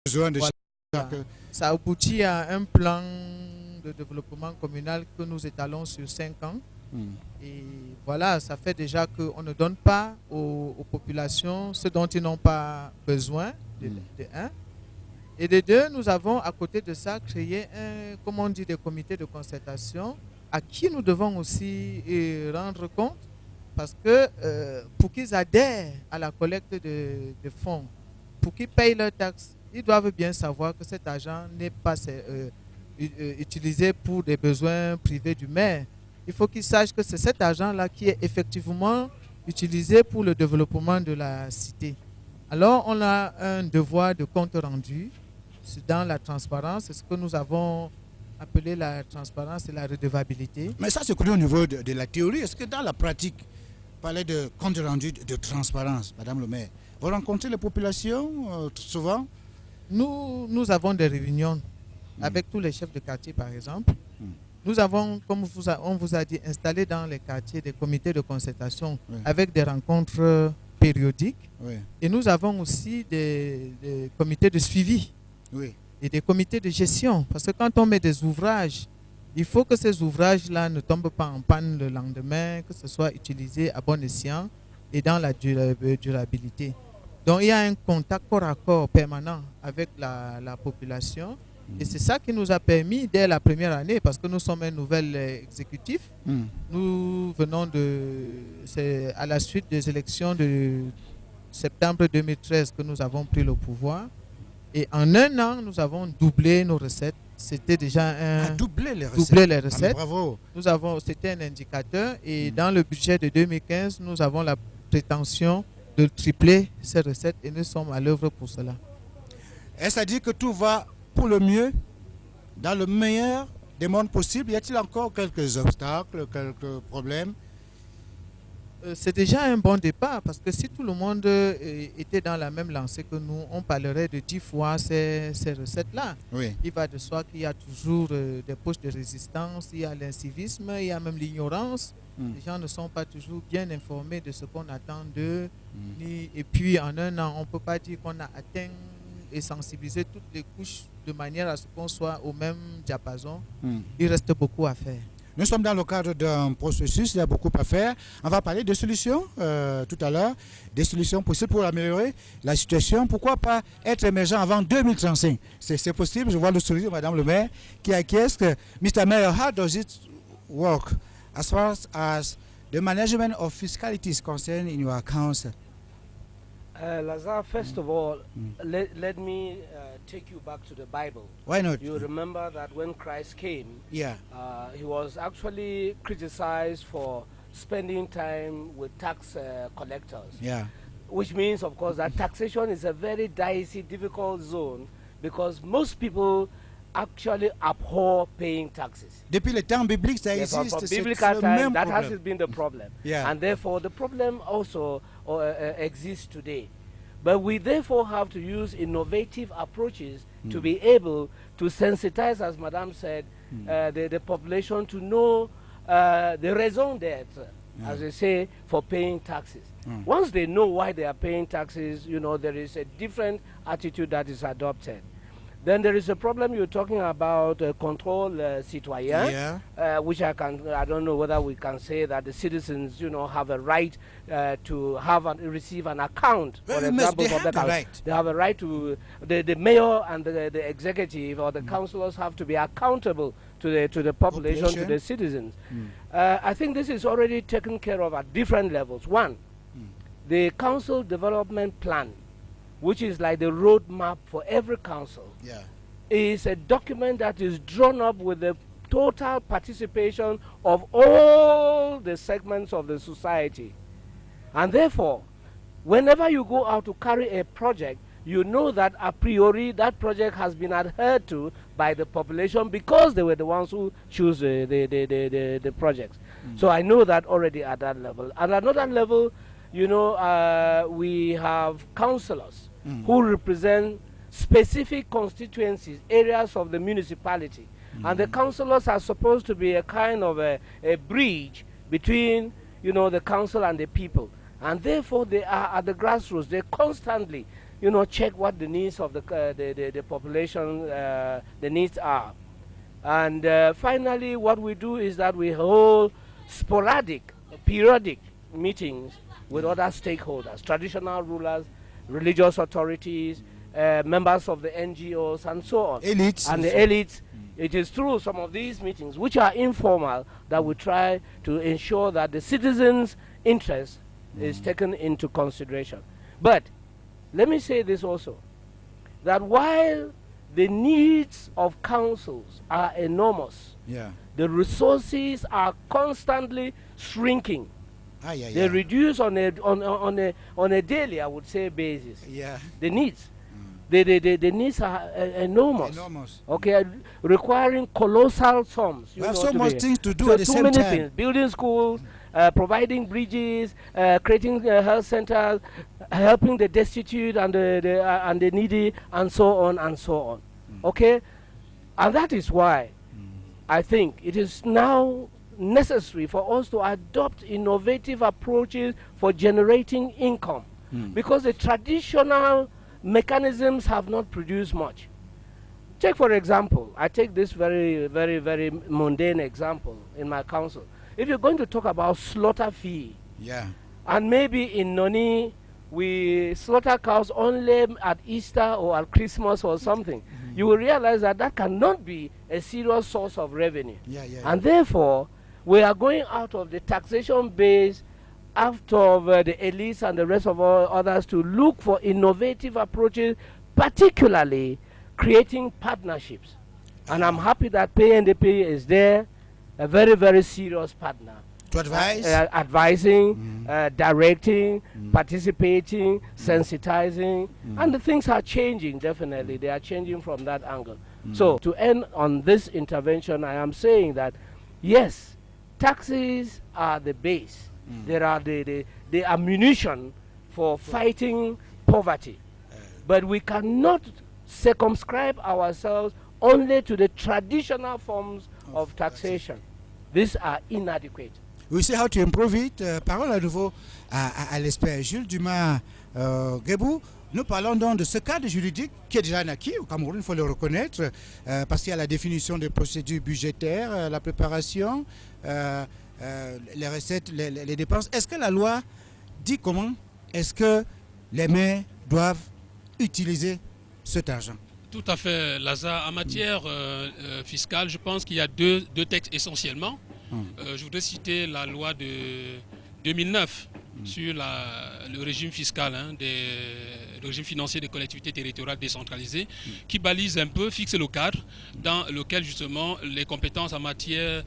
besoin de Voilà. chaque... Ça aboutit à un plan de développement communal que nous étalons sur 5 ans. Et voilà, ça fait déjà qu'on ne donne pas aux populations ce dont ils n'ont pas besoin, de un. Et de deux, nous avons à côté de ça créé comme on dit, des comités de concertation à qui nous devons aussi rendre compte parce que pour qu'ils adhèrent à la collecte de fonds, pour qu'ils payent leurs taxes, ils doivent bien savoir que cet argent n'est pas utilisé pour des besoins privés du maire. Il faut qu'ils sachent que c'est cet argent-là qui est effectivement utilisé pour le développement de la cité. Alors, on a un devoir de compte rendu dans la transparence. C'est ce que nous avons appelé la transparence et la redevabilité. Mais ça, c'est connu au niveau de la théorie. Est-ce que dans la pratique, parler de compte rendu de transparence, Madame le maire, vous rencontrez les populations souvent? Nous avons des réunions avec tous les chefs de quartier, par exemple. Nous avons, comme on vous a dit, installé dans les quartiers des comités de concertation avec des rencontres périodiques. Et nous avons aussi des comités de suivi et des comités de gestion. Parce que quand on met des ouvrages, il faut que ces ouvrages-là ne tombent pas en panne le lendemain, que ce soit utilisé à bon escient et dans la durabilité. Donc il y a un contact corps à corps permanent avec la population. Et c'est ça qui nous a permis, dès la première année, parce que nous sommes un nouvel exécutif, nous venons c'est à la suite des élections de septembre 2013 que nous avons pris le pouvoir. Et en un an, nous avons doublé nos recettes. C'était déjà doubler les recettes. Bravo. C'était un indicateur. Et dans le budget de 2015, nous avons la prétention de tripler ces recettes et nous sommes à l'œuvre pour cela. Est-ce à dire que tout va pour le mieux, dans le meilleur des mondes possibles? Y a-t-il encore quelques obstacles, quelques problèmes? C'est déjà un bon départ parce que si tout le monde était dans la même lancée que nous, on parlerait de 10 fois ces recettes-là. Il va de soi qu'il y a toujours des poches de résistance, il y a l'incivisme, il y a même l'ignorance. Les gens ne sont pas toujours bien informés de ce qu'on attend d'eux. Et puis en un an, on ne peut pas dire qu'on a atteint et sensibilisé toutes les couches de manière à ce qu'on soit au même diapason. Il reste beaucoup à faire. Nous sommes dans le cadre d'un processus, il y a beaucoup à faire. On va parler de solutions tout à l'heure, des solutions possibles pour améliorer la situation. Pourquoi pas être émergent avant 2035? C'est possible, je vois le sourire de Madame le maire qui acquiesce. Mr. Mayor, how does it work as far as the management of fiscality is concerned in your council? Lazar, first of all, let me take you back to the Bible. Why not? You remember that when Christ came, he was actually criticized for spending time with tax collectors. Which means, of course, that taxation is a very dicey, difficult zone because most people actually abhor paying taxes. Depuis le temps biblique, ça existe. From biblical time, that problem. has been the problem. And therefore, the problem also exists today. But we therefore have to use innovative approaches to be able to sensitize, as Madame said, the population to know the raison d'être, as they say, for paying taxes. Once they know why they are paying taxes, you know, there is a different attitude that is adopted. Then there is a problem you're talking about, control citoyen, which I don't know whether we can say that the citizens, you know, have a right to have receive an account. For example, they have a right to the mayor and the executive or the councillors have to be accountable to the population, to the citizens. I think this is already taken care of at different levels. One, the council development plan, which is like the roadmap for every council, is a document that is drawn up with the total participation of all the segments of the society. And therefore, whenever you go out to carry a project, you know that a priori that project has been adhered to by the population because they were the ones who choose the projects. So I know that already at that level. And at another level, you know, we have councillors who represent specific constituencies, areas of the municipality. And the councillors are supposed to be a kind of a bridge between, you know, the council and the people. And therefore they are at the grassroots. They constantly check what the needs of the population, the needs are. And finally, what we do is that we hold sporadic, periodic meetings with other stakeholders, traditional rulers, religious authorities, members of the NGOs, and so on. Elites. And the elites. It is through some of these meetings, which are informal, that we try to ensure that the citizens' interest is taken into consideration. But let me say this also, that while the needs of councils are enormous, the resources are constantly shrinking. They reduce on a daily, I would say, basis. The needs. The needs are enormous. Okay, requiring colossal sums. We have so much things to do at the same time. Things. Building schools, providing bridges, creating health centers, helping the destitute and the needy, and so on and so on. Okay, and that is why I think it is now necessary for us to adopt innovative approaches for generating income, because the traditional mechanisms have not produced much. Take, for example, I take this very, very, very mundane example in my council. If you're going to talk about slaughter fee, and maybe in Noni we slaughter cows only at Easter or at Christmas or something, you will realize that that cannot be a serious source of revenue. And therefore, we are going out of the taxation base, out of the elites and the rest of all others, to look for innovative approaches, particularly creating partnerships. And I'm happy that PNDP is there, a very, very serious partner. To advise? Advising, directing, participating, sensitizing, and the things are changing, definitely. They are changing from that angle. So, to end on this intervention, I am saying that, yes, taxes are the base. They are the ammunition for fighting poverty. But we cannot circumscribe ourselves only to the traditional forms of taxation. These are inadequate. We see how to improve it. Parole à nouveau à l'expert Jules Dumas-Guébou. Nous parlons donc de ce cadre juridique qui est déjà acquis au Cameroun, il faut le reconnaître, parce qu'il y a la définition des procédures budgétaires, la préparation, les recettes, les dépenses. Est-ce que la loi dit comment est-ce que les maires doivent utiliser cet argent? Tout à fait, Lazare. En matière fiscale, je pense qu'il y a deux textes essentiellement. Je voudrais citer la loi de 2009 sur le régime fiscal, le régime financier des collectivités territoriales décentralisées, qui balise un peu, fixe le cadre dans lequel justement les compétences en matière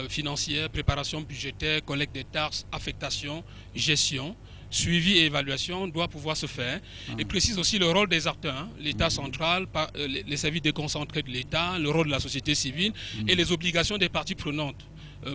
financière, préparation budgétaire, collecte des taxes, affectation, gestion, suivi et évaluation doit pouvoir se faire. Et précise aussi le rôle des acteurs, l'État central, les services déconcentrés de l'État, le rôle de la société civile et les obligations des parties prenantes,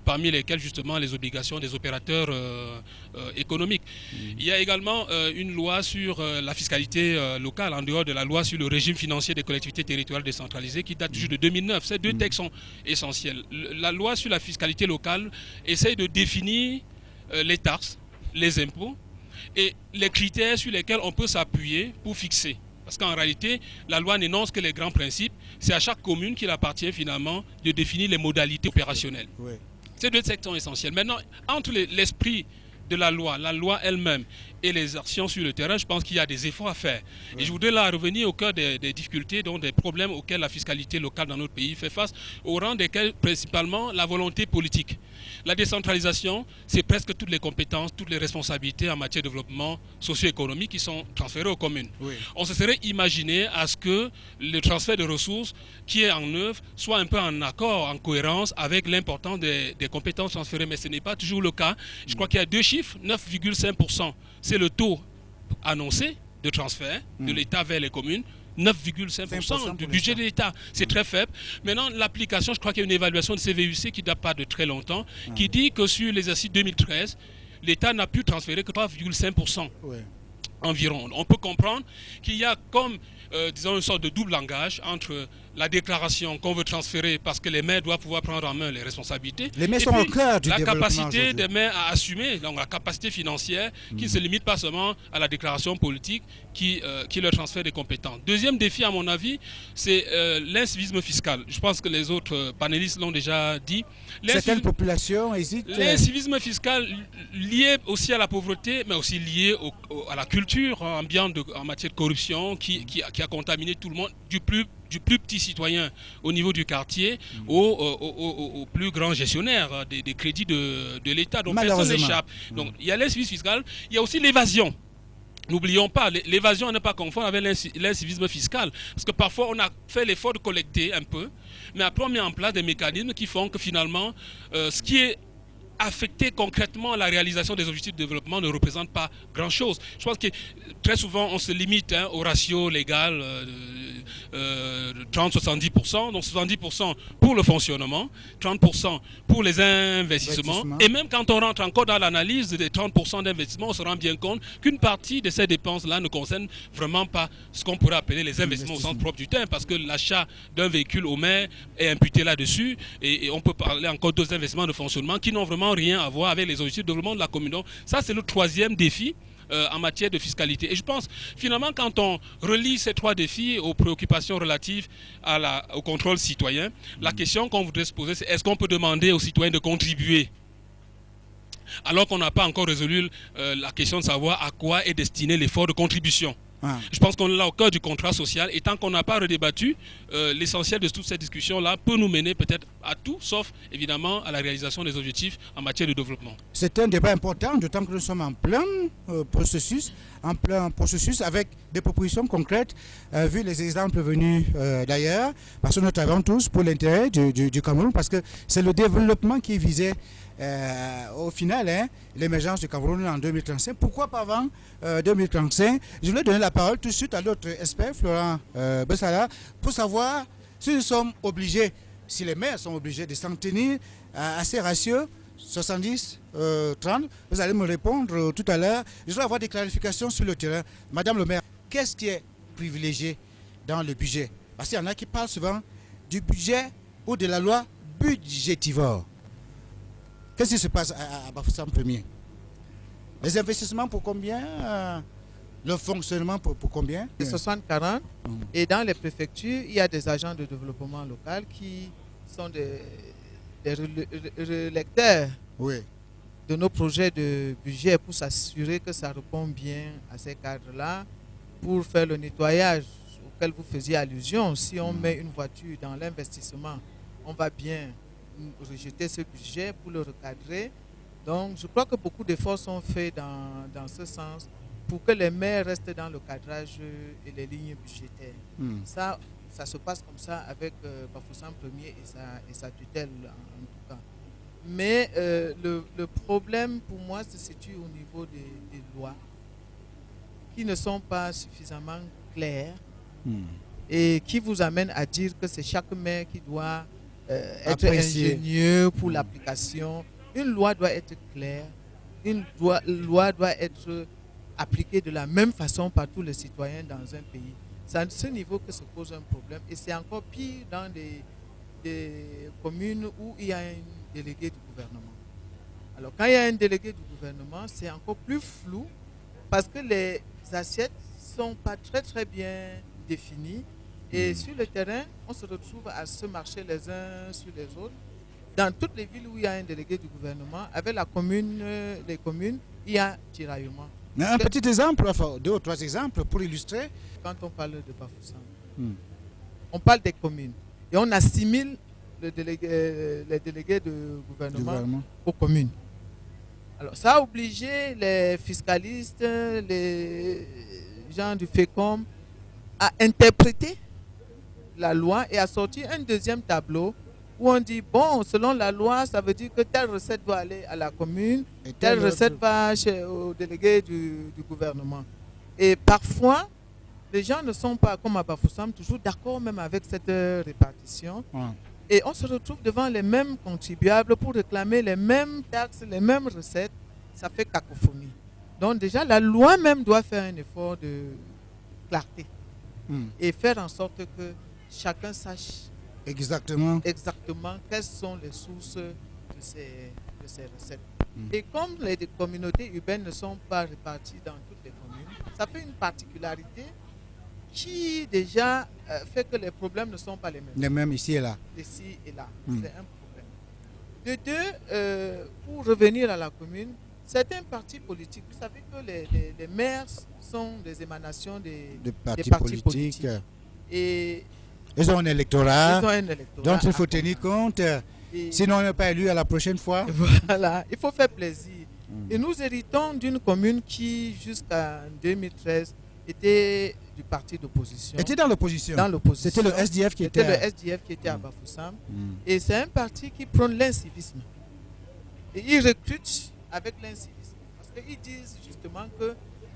parmi lesquelles justement les obligations des opérateurs économiques. Il y a également une loi sur la fiscalité locale, en dehors de la loi sur le régime financier des collectivités territoriales décentralisées, qui date toujours de 2009. Ces deux textes sont essentiels. La loi sur la fiscalité locale essaye de définir les taxes, les impôts, et les critères sur lesquels on peut s'appuyer pour fixer. Parce qu'en réalité, la loi n'énonce que les grands principes. C'est à chaque commune qu'il appartient finalement de définir les modalités opérationnelles. Ces deux textes sont essentiels. Maintenant, entre l'esprit de la loi elle-même et les actions sur le terrain, je pense qu'il y a des efforts à faire. Et je voudrais là revenir au cœur des difficultés, donc des problèmes auxquels la fiscalité locale dans notre pays fait face, au rang desquels principalement la volonté politique. La décentralisation, c'est presque toutes les compétences, toutes les responsabilités en matière de développement socio-économique qui sont transférées aux communes. On se serait imaginé à ce que le transfert de ressources qui est en œuvre soit un peu en accord, en cohérence avec l'importance des compétences transférées, mais ce n'est pas toujours le cas. Je crois qu'il y a deux chiffres, 9,5%. C'est le taux annoncé de transfert de l'État vers les communes, 9,5% du budget de l'État. C'est très faible. Maintenant, l'application, je crois qu'il y a une évaluation de CVUC qui ne date pas de très longtemps, qui dit que sur l'exercice 2013, l'État n'a pu transférer que 3,5%. environ. On peut comprendre qu'il y a comme, disons, une sorte de double langage entre la déclaration qu'on veut transférer parce que les maires doivent pouvoir prendre en main les responsabilités. Les maires sont au cœur du la développement capacité des maires à assumer, donc la capacité financière qui ne se limite pas seulement à la déclaration politique qui leur transfère des compétences. Deuxième défi, à mon avis, c'est l'incivisme fiscal. Je pense que les autres panélistes l'ont déjà dit. Certaines populations hésitent. L'incivisme fiscal lié aussi à la pauvreté, mais aussi lié à la culture ambiante en matière de corruption qui a contaminé tout le monde, du plus petit citoyen au niveau du quartier au plus grand gestionnaire des crédits de l'État. Donc personne n'échappe. Donc il y a l'incivisme fiscal, il y a aussi l'évasion. N'oublions pas, l'évasion n'est pas confondre avec l'incivisme fiscal. Parce que parfois on a fait l'effort de collecter un peu, mais après on met en place des mécanismes qui font que finalement ce qui est affecter concrètement la réalisation des objectifs de développement ne représente pas grand-chose. Je pense que très souvent, on se limite au ratio légal 30-70%, donc 70% pour le fonctionnement, 30% pour les investissements. Et même quand on rentre encore dans l'analyse des 30% d'investissements, on se rend bien compte qu'une partie de ces dépenses-là ne concerne vraiment pas ce qu'on pourrait appeler les investissements au sens propre du terme, parce que l'achat d'un véhicule au maire est imputé là-dessus, et on peut parler encore d'autres investissements de fonctionnement qui n'ont vraiment rien à voir avec les objectifs de développement de la commune. Donc ça, c'est le troisième défi en matière de fiscalité. Et je pense, finalement, quand on relie ces trois défis aux préoccupations relatives au contrôle citoyen, la question qu'on voudrait se poser, c'est est-ce qu'on peut demander aux citoyens de contribuer alors qu'on n'a pas encore résolu la question de savoir à quoi est destiné l'effort de contribution. Je pense qu'on est là au cœur du contrat social, et tant qu'on n'a pas redébattu, l'essentiel de toute cette discussion-là peut nous mener peut-être à tout, sauf évidemment à la réalisation des objectifs en matière de développement. C'est un débat important, d'autant que nous sommes en plein processus avec des propositions concrètes, vu les exemples venus d'ailleurs, parce que nous travaillons tous pour l'intérêt du Cameroun, parce que c'est le développement qui visait au final l'émergence du Cameroun en 2035. Pourquoi pas avant 2035? Je voulais donner la parole tout de suite à notre expert, Florent Bessala, pour savoir si nous sommes obligés, si les maires sont obligés de s'en tenir à ces ratios 70-30. Vous allez me répondre tout à l'heure. Je dois avoir des clarifications sur le terrain. Madame le maire, qu'est-ce qui est privilégié dans le budget? Parce qu'il y en a qui parlent souvent du budget ou de la loi budgétivore. Qu'est-ce qui se passe à Bafoussam premier? Les investissements pour combien? Le fonctionnement pour combien? 60-40. Et dans les préfectures, il y a des agents de développement local qui sont des relecteurs de nos projets de budget pour s'assurer que ça répond bien à ces cadres-là, pour faire le nettoyage auquel vous faisiez allusion. Si on met une voiture dans l'investissement, on va bien rejeter ce budget pour le recadrer. Donc je crois que beaucoup d'efforts sont faits dans ce sens pour que les maires restent dans le cadrage et les lignes budgétaires. Ça se passe comme ça avec Bafoussam Premier et sa tutelle en tout cas. Mais le problème pour moi se situe au niveau des lois qui ne sont pas suffisamment claires et qui vous amènent à dire que c'est chaque maire qui doit être ingénieux pour l'application. Une loi doit être claire, une loi doit être appliquée de la même façon par tous les citoyens dans un pays. C'est à ce niveau que se pose un problème, et c'est encore pire dans des communes où il y a un délégué du gouvernement. Alors quand il y a un délégué du gouvernement, c'est encore plus flou parce que les assiettes ne sont pas très bien définies. Et sur le terrain, on se retrouve à se marcher les uns sur les autres. Dans toutes les villes où il y a un délégué du gouvernement, avec les communes, il y a tiraillement. Un petit exemple, enfin, 2 ou 3 exemples pour illustrer. Quand on parle de Bafoussam, on parle des communes et on assimile les délégués de gouvernement aux communes. Alors ça a obligé les fiscalistes, les gens du FECOM à interpréter la loi et à sortir un deuxième tableau où on dit, bon, selon la loi, ça veut dire que telle recette doit aller à la commune, et telle recette va au délégué du gouvernement. Et parfois, les gens ne sont pas, comme à Bafoussam, toujours d'accord même avec cette répartition. Et on se retrouve devant les mêmes contribuables pour réclamer les mêmes taxes, les mêmes recettes. Ça fait cacophonie. Donc déjà, la loi même doit faire un effort de clarté et faire en sorte que chacun sache exactement quelles sont les sources de ces recettes. Et comme les communautés urbaines ne sont pas réparties dans toutes les communes, ça fait une particularité qui déjà fait que les problèmes ne sont pas les mêmes. Les mêmes ici et là. Ici et là, c'est un problème. De deux, pour revenir à la commune, certains partis politiques, vous savez que les maires sont des émanations des partis politiques. Et ils ont un électorat, dont il faut à tenir compte. Sinon, on n'est pas élu à la prochaine fois. Voilà, il faut faire plaisir. Et nous héritons d'une commune qui, jusqu'en 2013, était du parti d'opposition. Était dans l'opposition. C'était le SDF qui était. C'était le SDF qui était à Bafoussam. Et c'est un parti qui prône l'incivisme. Et ils recrutent avec l'incivisme. Parce qu'ils disent justement que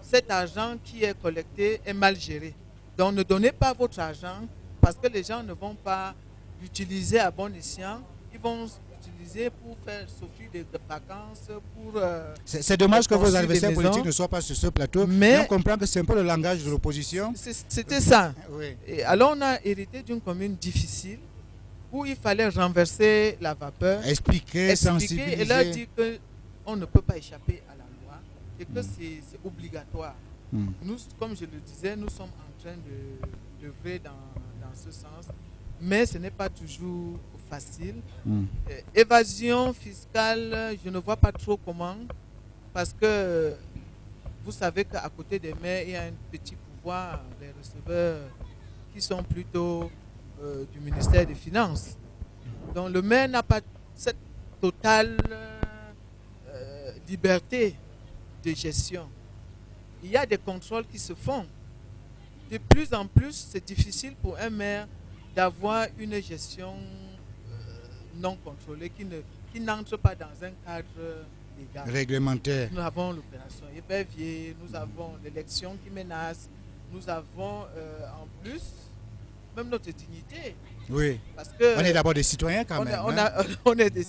cet argent qui est collecté est mal géré. Donc ne donnez pas votre argent parce que les gens ne vont pas l'utiliser à bon escient. Ils vont l'utiliser pour faire s'offrir des vacances, pour... c'est dommage que vos adversaires politiques ne soient pas sur ce plateau. Mais on comprend que c'est un peu le langage de l'opposition. C'était ça. Oui. Et alors on a hérité d'une commune difficile où il fallait renverser la vapeur. Expliquer, sensibiliser. Et leur dire qu'on ne peut pas échapper à la loi et que c'est obligatoire. Nous, comme je le disais, nous sommes en train d'œuvrer dans ce sens, mais ce n'est pas toujours facile. Évasion fiscale, je ne vois pas trop comment, parce que vous savez qu'à côté des maires, il y a un petit pouvoir, les receveurs qui sont plutôt du ministère des Finances. Donc le maire n'a pas cette totale liberté de gestion. Il y a des contrôles qui se font. De plus en plus, c'est difficile pour un maire d'avoir une gestion non contrôlée, qui n'entre pas dans un cadre légal. Réglementaire. Nous avons l'opération épervier, nous avons l'élection qui menace, nous avons en plus même notre dignité. Oui. Parce que on est d'abord des citoyens quand même. On est des